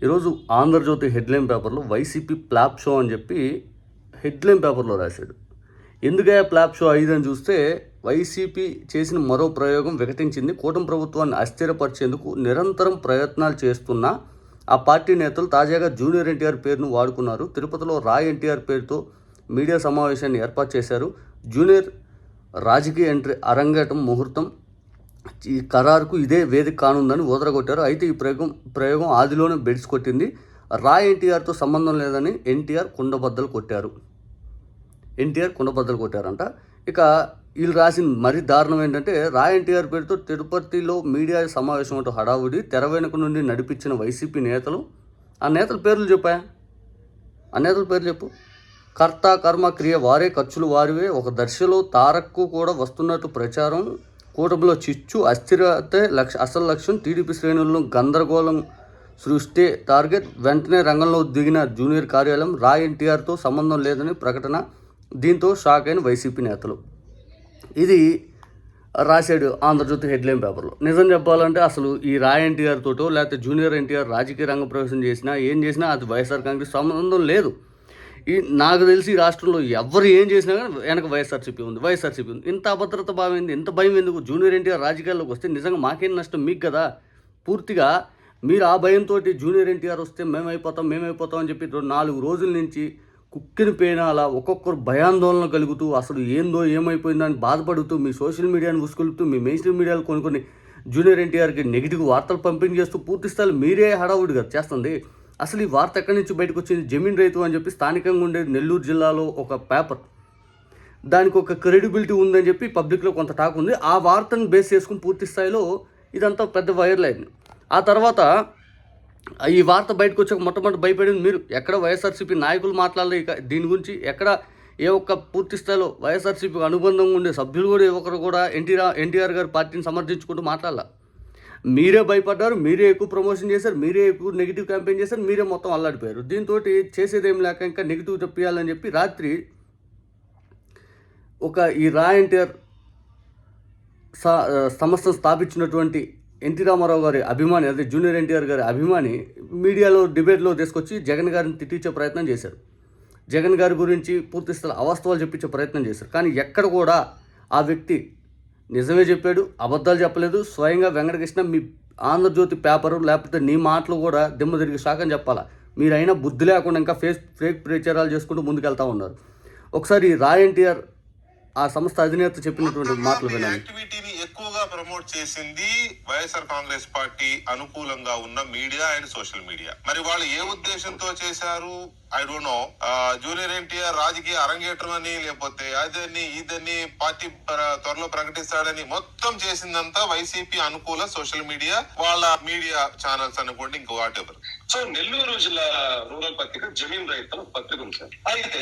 ఈరోజు ఆంధ్రజ్యోతి హెడ్లైన్ పేపర్లో YCP flop show అని చెప్పి హెడ్లైన్ పేపర్లో రాశాడు. ఎందుకయ్యా ప్లాప్ షో 5 అని చూస్తే వైసీపీ చేసిన మరో ప్రయోగం వికటించింది. కూటమి ప్రభుత్వాన్ని అస్థిరపరిచేందుకు నిరంతరం ప్రయత్నాలు చేస్తున్న ఆ పార్టీ నేతలు తాజాగా జూనియర్ ఎన్టీఆర్ పేరును వాడుకున్నారు. తిరుపతిలో రాయ్ ఎన్టీఆర్ పేరుతో మీడియా సమావేశాన్ని ఏర్పాటు చేశారు. జూనియర్ రాజకీయ ఎంట్రీ అరంగేటం ముహూర్తం ఈ ఖరారుకు ఇదే వేదిక కానుందని ఊదరగొట్టారు. అయితే ఈ ప్రయోగం ఆదిలోనే బెడ్స్ కొట్టింది. రాయ్ ఎన్టీఆర్తో సంబంధం లేదని ఎన్టీఆర్ కుండబద్దలు కొట్టారంట. ఇక వీళ్ళు రాసిన మరీ దారుణం ఏంటంటే, రాయ్ ఎన్టీఆర్ పేరుతో తిరుపతిలో మీడియా సమావేశం అంటూ హడావుడి, తెర వెనుక నుండి నడిపించిన వైసీపీ నేతలు. ఆ నేతల పేర్లు చెప్పు. కర్త కర్మ క్రియ వారే, ఖర్చులు వారివే. ఒక దర్శలో తారక్కు కూడా వస్తున్నట్టు ప్రచారం. కూటమిలో చిచ్చు, అస్థిరతే అసలు లక్ష్యం. టీడీపీ శ్రేణులను గందరగోళం సృష్టి టార్గెట్. వెంటనే రంగంలో దిగిన జూనియర్ కార్యాలయం. రాయ్ ఎన్టీఆర్తో సంబంధం లేదని ప్రకటన. దీంతో షాక్ అయిన వైసీపీ నేతలు. ఇది రాశాడు ఆంధ్రజ్యోతి హెడ్లైన్ పేపర్లో. నిజం చెప్పాలంటే అసలు ఈ రాయ్ ఎన్టీఆర్ తోటో లేకపోతే జూనియర్ ఎన్టీఆర్ రాజకీయ రంగ ప్రవేశం చేసినా ఏం చేసినా అది వైఎస్ఆర్ కాంగ్రెస్ సంబంధం లేదు. నాకు తెలిసి ఈ రాష్ట్రంలో ఎవరు ఏం చేసినా కానీ వెనక వైఎస్ఆర్సీపీ ఉంది. ఇంత అభద్రత భావింది, ఇంత భయం ఎందుకు? జూనియర్ ఎన్టీఆర్ రాజకీయాల్లోకి వస్తే నిజంగా మాకేం నష్టం? మీకు కదా. పూర్తిగా మీరు ఆ భయంతో జూనియర్ ఎన్టీఆర్ వస్తే మేమైపోతాం అని చెప్పి 4 రోజుల నుంచి కుక్కిని పేనాల ఒక్కొక్కరు భయాందోళన కలుగుతూ అసలు ఏందో ఏమైపోయిందని బాధపడుతూ మీ సోషల్ మీడియాని ఉసుకొలుపుతూ మీ మెయిన్ స్ట్రీమ్ మీడియాలు కొన్ని జూనియర్ ఎన్టీఆర్కి నెగిటివ్ వార్తలు పంపిణీ చేస్తూ పూర్తి స్థాయిలో మీరే హడావుడిగా చేస్తుంది. అసలు ఈ వార్త ఎక్కడి నుంచి బయటకు వచ్చింది? జమీన్ రైతు అని చెప్పి స్థానికంగా ఉండే నెల్లూరు జిల్లాలో ఒక పేపర్, దానికి ఒక క్రెడిబిలిటీ ఉందని చెప్పి పబ్లిక్లో కొంత టాక్ ఉంది. ఆ వార్తను బేస్ చేసుకుని పూర్తి స్థాయిలో ఇదంతా పెద్ద వైరల్ అయింది. ఆ తర్వాత ఈ వార్త బయటకు వచ్చాక మొట్టమొదటి భయపడింది మీరు. ఎక్కడ వైఎస్ఆర్సీపీ నాయకులు మాట్లాడలేదు ఇక దీని గురించి. ఎక్కడ ఏ ఒక్క పూర్తి స్థాయిలో వైఎస్ఆర్సీపీకి అనుబంధంగా ఉండే సభ్యులు కూడా ఒకరు కూడా ఎన్టీఆర్ గారి పార్టీని సమర్థించుకుంటూ మాట్లాడాల. మీరే భయపడ్డారు, మీరే ఎక్కువ ప్రమోషన్ చేశారు, మీరే ఎక్కువ నెగిటివ్ క్యాంపెయిన్ చేశారు, మీరే మొత్తం అల్లాడిపోయారు. దీంతో చేసేదేం లేక ఇంకా నెగిటివ్ చెప్పాలని చెప్పి రాత్రి ఈ రాయ్ ఎన్టీఆర్ సంస్థను స్థాపించినటువంటి ఎన్టీ రామారావు గారి అభిమాని, అదే జూనియర్ ఎన్టీఆర్ గారి అభిమాని మీడియాలో డిబేట్లో తీసుకొచ్చి జగన్ గారిని తిట్టించే ప్రయత్నం చేశారు. జగన్ గారి గురించి పూర్తి స్థాయి అవాస్తవాలు చెప్పించే ప్రయత్నం చేశారు. కానీ ఎక్కడ కూడా ఆ వ్యక్తి నిజమే చెప్పాడు, అబద్ధాలు చెప్పలేదు. స్వయంగా వెంకటకృష్ణ మీ ఆంధ్రజ్యోతి పేపరు లేకపోతే నీ మాటలు కూడా దిమ్మ తిరిగి షాక్ చెప్పాలా. మీరైనా బుద్ధి లేకుండా ఇంకా ఫేక్ ప్రచారాలు చేసుకుంటూ ముందుకెళ్తా ఉన్నారు. ఒకసారి రాయ్ ఎన్టీఆర్ ఆ సంస్థ అధినేత చెప్పినటువంటి మాటలు వినాలి. యాక్టివిటీని ఎక్కువగా ప్రమోట్ చేసింది వైఎస్ఆర్ కాంగ్రెస్ పార్టీ అనుకూలంగా ఉన్న మీడియా అండ్ సోషల్ మీడియా. మరి వాళ్ళు ఏ ఉద్దేశంతో చేశారు? I don't know. Junior NTR రాజకీయ అరంగేట్రం అని, లేకపోతే ఇదని పార్టీ త్వరలో ప్రకటిస్తాడని మొత్తం చేసిందంతా వైసీపీ అనుకూల సోషల్ మీడియా, వాళ్ళ మీడియా ఛానల్స్ అనుకోండి, ఇంకో వాట్ ఎవర్. సో నెల్లూరు జిల్లా రూరల్ పత్రిక జమీన్ రైతు పత్రిక ఉంది సార్. అయితే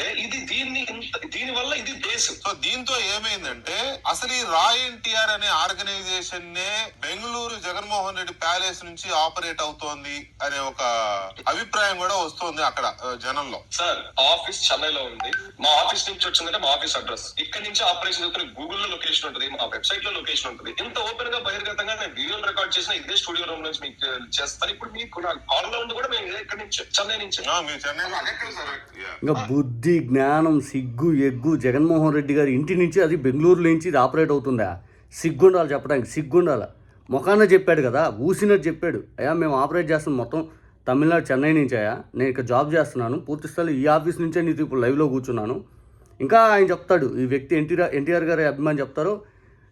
దీని వల్ల ఇది బేస్. సో దీంతో ఏమైందంటే అసలు ఈ రాయ్ ఎన్టీఆర్ అనే ఆర్గనైజేషన్ నే బెంగళూరు జగన్మోహన్ రెడ్డి ప్యాలెస్ నుంచి ఆపరేట్ అవుతోంది అనే ఒక అభిప్రాయం కూడా వస్తుంది అక్కడ జనంలో. సార్ ఆఫీస్ చెన్నైలో ఉంది. మా ఆఫీస్ నుంచి వచ్చిందంటే మా ఆఫీస్ అడ్రస్. ఇక్కడ నుంచి ఆపరేషన్ అవుతుంది. గూగుల్ లో లొకేషన్ ఉంటుంది, మా వెబ్సైట్ లో లొకేషన్ ఉంటుంది. ఇంత ఓపెన్ గా బహిర్గతంగా నేను వీడియోలు రికార్డ్ చేసిన ఇదే స్టూడియో రూమ్ నుంచి మీకు చేస్తాను. ఇప్పుడు మీకు కాల్ లో ఉంది కూడా మేము ఇక్కడ నుంచి చెన్నై నుంచి. ఇంకా బుద్ధి జ్ఞానం సిగ్గు ఎగ్గు జగన్మోహన్ రెడ్డి గారి ఇంటి నుంచి అది బెంగళూరు నుంచి ఇది ఆపరేట్ అవుతుందా? సిగ్గుండాలి చెప్పడానికి, సిగ్గుండాలి. ముఖాన చెప్పాడు కదా, ఊసినట్టు చెప్పాడు. అయ్యా మేము ఆపరేట్ చేస్తాం మొత్తం తమిళనాడు చెన్నై నుంచి. అయ్యా నేను ఇక్కడ జాబ్ చేస్తున్నాను, పూర్తి స్థాయి ఈ ఆఫీస్ నుంచే నీకు ఇప్పుడు లైవ్లో కూర్చున్నాను. ఇంకా ఆయన చెప్తాడు, ఈ వ్యక్తి ఎన్టీఆర్ గారి అభిమాని చెప్తారు,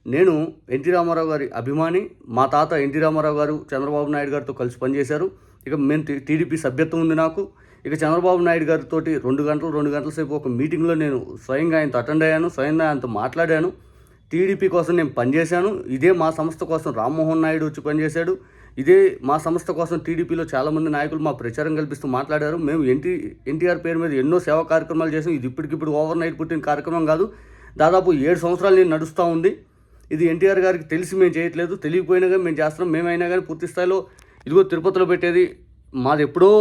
నేను ఎన్టీ రామారావు గారి అభిమాని. మా తాత ఎన్టీ రామారావు గారు చంద్రబాబు నాయుడు గారితో కలిసి పనిచేశారు. ఇక మేము టీడీపీ సభ్యత్వం ఉంది నాకు. ఇక చంద్రబాబు నాయుడు గారితో 2 గంటల సేపు ఒక మీటింగ్లో నేను స్వయంగా ఆయనతో అటెండ్ అయ్యాను, స్వయంగా ఆయనతో మాట్లాడాను. టీడీపీ కోసం నేను పనిచేశాను. ఇదే మా సంస్థ కోసం రామ్మోహన్ నాయుడు వచ్చి పనిచేశాడు. ఇదే మా సంస్థ కోసం టీడీపీలో చాలామంది నాయకులు మా ప్రచారం కల్పిస్తూ మాట్లాడారు. మేము ఎన్టీఆర్ పేరు మీద ఎన్నో సేవా కార్యక్రమాలు చేసాం. ఇది ఇప్పటికిప్పుడు ఓవర్ నైట్ పుట్టిన కార్యక్రమం కాదు. దాదాపు 7 సంవత్సరాలు నేను నడుస్తూ ఉంది. ఇది ఎన్టీఆర్ గారికి తెలిసి మేము చేయట్లేదు, తెలియకపోయినా కానీ మేము చేస్తున్నాం. మేమైనా కానీ పూర్తి స్థాయిలో ఇదిగో తిరుపతిలో పెట్టేది మాది ఎప్పుడో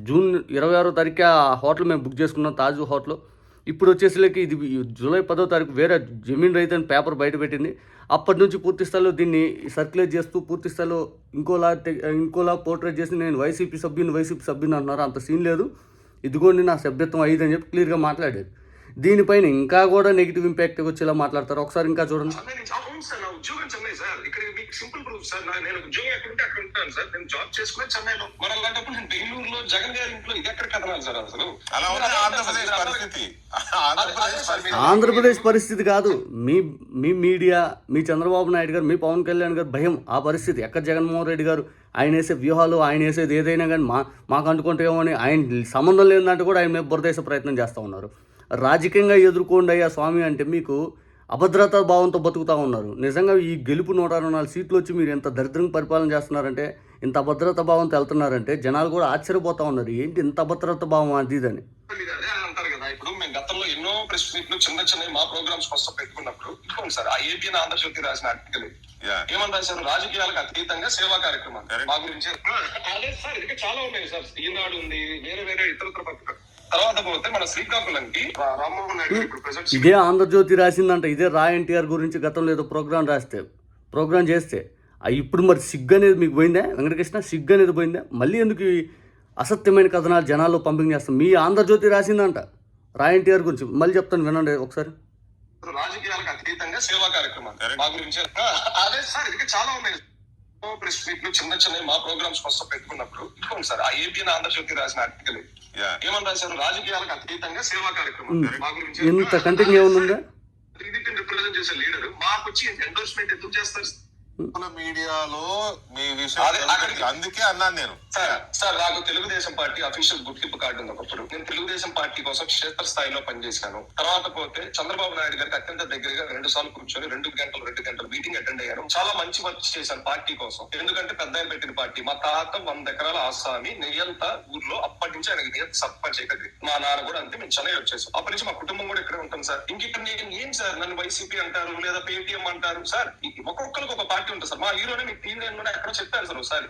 జూన్ 26వ తారీఖు ఆ హోటల్ మేము బుక్ చేసుకున్నాం, తాజ్ హోటల్. ఇప్పుడు వచ్చేసరికి ఇది జూలై 10వ తారీఖు వేరే జమీన్ రైతు అని పేపర్ బయట పెట్టింది. అప్పటి నుంచి పూర్తి స్థాయిలో దీన్ని సర్క్యులేట్ చేస్తూ పూర్తి స్థాయిలో ఇంకోలా పోర్ట్రేట్ చేసి నేను వైసీపీ సభ్యుని అంటున్నారు. అంత సీన్ లేదు, ఇదిగోండి నా సభ్యత్వం అయ్యిందని చెప్పి క్లియర్గా మాట్లాడేది. దీనిపైన ఇంకా కూడా నెగిటివ్ ఇంపాక్ట్ వచ్చేలా మాట్లాడతారు. ఒకసారి ఇంకా చూడండి. అవును సార్, నా ఉద్యోగం చెన్నై సార్. ఇక్కడ మీకు సింపుల్ ప్రూఫ్ సార్, నేను ఉద్యోగం ఎక్కడుంటే అక్కడ ఉంటాను సార్. నేను జాబ్ చేసుకునే చెన్నైలో. మరి అలాంటప్పుడు నేను బెంగళూరులో జగన్ గారి ఇంట్లో ఇది ఎక్కడ కథనాలు సార్ అసలు? అలా ఉంది ఆంధ్రప్రదేశ్ పరిస్థితి. ఆంధ్రప్రదేశ్ పరిస్థితి కాదు, మీ మీడియా, మీ చంద్రబాబు నాయుడు గారు, మీ పవన్ కళ్యాణ్ గారు భయం ఆ పరిస్థితి. ఎక్కడ జగన్మోహన్ రెడ్డి గారు ఆయన వేసే వ్యూహాలు, ఆయన వేసేది ఏదైనా కానీ మాకు అంటుకుంటేమో అని ఆయన సంబంధం లేదంటే కూడా ఆయన మీద బురదేశ ప్రయత్నం చేస్తూ ఉన్నారు. రాజకీయంగా ఎదుర్కోండి అయ్యా స్వామి అంటే మీకు అభద్రతా భావంతో బతుకుతూ ఉన్నారు. నిజంగా ఈ గెలుపు 164 సీట్లు వచ్చి మీరు ఎంత దరిద్రంగా పరిపాలన చేస్తున్నారంటే, ఇంత అభద్రతా భావంతో వెళ్తున్నారంటే జనాలు కూడా ఆశ్చర్యపోతూ ఉన్నారు. ఏంటి ఇంత అభద్రతా భావం అది ఇదని. అదే అంటారు కదా, ఇప్పుడు మేము గతంలో ఎన్నో ప్రెస్ మీట్లు చిన్న మా ప్రోగ్రామ్స్ కోసం పెట్టుకున్నప్పుడు ఇదిగోండి సార్, ఆ ఏపీఎన్ ఆంధ్రజ్యోతి రాసిన ఆర్టికల్ ఏమని రాశారు? రాజకీయాలకు అతీతంగా సేవా కార్యక్రమాలు మా గురించి. అదే సార్, ఇది చాలా ఉన్నాయి సార్. ఈనాడు ఉంది, వేరే ఇతరత్ర పత్రికలు. తర్వాత పోతే మన శ్రీకాకుళంకి రామ్మోహన్ నాయుడు ఇప్పుడు ప్రెసెంట్ ఇదే ఆంధ్రజ్యోతి రాసిందంట. ఇదే రా ఎన్టీఆర్ గురించి గతంలో ఏదో ప్రోగ్రామ్ చేస్తే ఇప్పుడు మరి సిగ్గు అనేది మీకు పోయిందా వెంకటకృష్ణ? సిగ్గు అనేది పోయిందా? మళ్ళీ ఎందుకు ఈ అసత్యమైన కథనాలు జనాల్లో పంపింగ్ చేస్తాం? మీ ఆంధ్రజ్యోతి రాసిందంట రా ఎన్టీఆర్ గురించి. మళ్ళీ చెప్తాను వినండి ఒకసారి. రాజకీయాలకు అతీతంగా సేవా కార్యక్రమాలు మా గురించి. అదే సార్, ఇది చాలా ఉన్నాయి ప్రెస్ మీట్లు చిన్న మా ప్రోగ్రామ్స్ కోసం పెట్టుకున్నప్పుడు ఇదిగోండి సార్, ఆ ఏపీఎన్ ఆంధ్రజ్యోతి రాసిన ఆర్టికల్ ఏమని రాశారు? రాజకీయాలకు అతీతంగా సేవా కార్యక్రమాలు మా గురించి. ఇంత కంటిన్యూ ఏముందా? టీడీపీని రిప్రజెంట్ చేసే లీడర్ మాకు వచ్చి ఎండోర్స్మెంట్ ఎందుకు చేస్తారు? మీడియాలో మీ విషయం అందుకే అన్నాను నేను. సార్ నాకు తెలుగుదేశం పార్టీ అఫీషియల్ గుర్తింపు కార్డు ఉంది. ఒకప్పుడు నేను తెలుగుదేశం పార్టీ కోసం క్షేత్ర స్థాయిలో పనిచేశాను. తర్వాత పోతే చంద్రబాబు నాయుడు గారికి అత్యంత దగ్గరగా 2 సార్లు కూర్చొని 2 గంటలు మీటింగ్ అటెండ్ అయ్యాను. చాలా మంచి వర్క్ చేశాను పార్టీ కోసం. ఎందుకంటే పెద్ద ఆయన పెట్టిన పార్టీ. మా తాత 100 ఎకరాల ఆసామి నెయ్యంత ఊర్లో. అప్పటి నుంచి ఆయనకి నెయ్యంత సర్పంచ్ చేయగలిగి. మా నాన్న కూడా అంతే. మేము చెన్నై వచ్చేసాం. అప్పటి నుంచి మా కుటుంబం కూడా ఇక్కడే ఉంటాం సార్. ఇంకిక్కడ నేను ఏం సార్, నన్ను వైసీపీ అంటారు లేదా పేటీఎం అంటారు సార్. ఒక్కొక్కరికి ఒక పార్టీ ఉంటుంది సార్. మా హీరోనే మీకు టీవీ ఎక్కడో చెప్పారు సార్ ఒకసారి.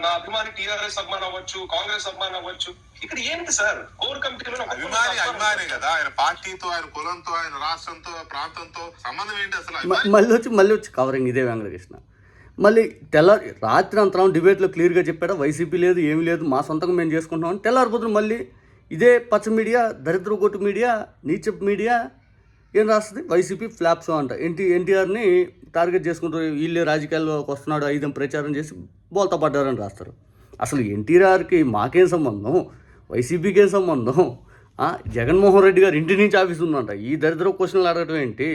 నా అభిమాని టీఆర్ఎస్ అభిమానం అవ్వచ్చు, కాంగ్రెస్ అభిమానం అవ్వచ్చు. ఇక్కడ ఏంటి సార్, కోర్ కమిటీలో అభిమాని కదా. ఆయన పార్టీతో, ఆయన కులంతో, ఆయన రాష్ట్రంతో, ప్రాంతంతో సంబంధం ఏంటి అసలు? మళ్ళీ వచ్చి కవరింగ్ ఇదే వెంకటకృష్ణ. మళ్ళీ రాత్రి అంతరం డిబేట్లో క్లియర్గా చెప్పాడా వైసీపీ లేదు, ఏమీ లేదు, మా సొంతంగా మేము చేసుకుంటున్నాం అని. తెల్లారిపోతుంది మళ్ళీ ఇదే పచ్చ మీడియా, దరిద్ర కొట్టు మీడియా, నీచప్ మీడియా ఏం రాస్తుంది? వైసీపీ ఫ్లాప్ షో అంట. ఎన్టీఆర్ని టార్గెట్ చేసుకుంటూ వీళ్ళే రాజకీయాల్లోకి వస్తున్నాడు, ఐదం ప్రచారం చేసి బోల్తా పడ్డారని రాస్తారు. అసలు ఎన్టీఆర్కి మాకేం సంబంధం, వైసీపీకి ఏం సంబంధం? జగన్మోహన్ రెడ్డి గారు ఇంటి నుంచి ఆఫీస్ ఉందంట. ఈ దరిద్ర క్వశ్చన్లు అడగటం ఏంటి?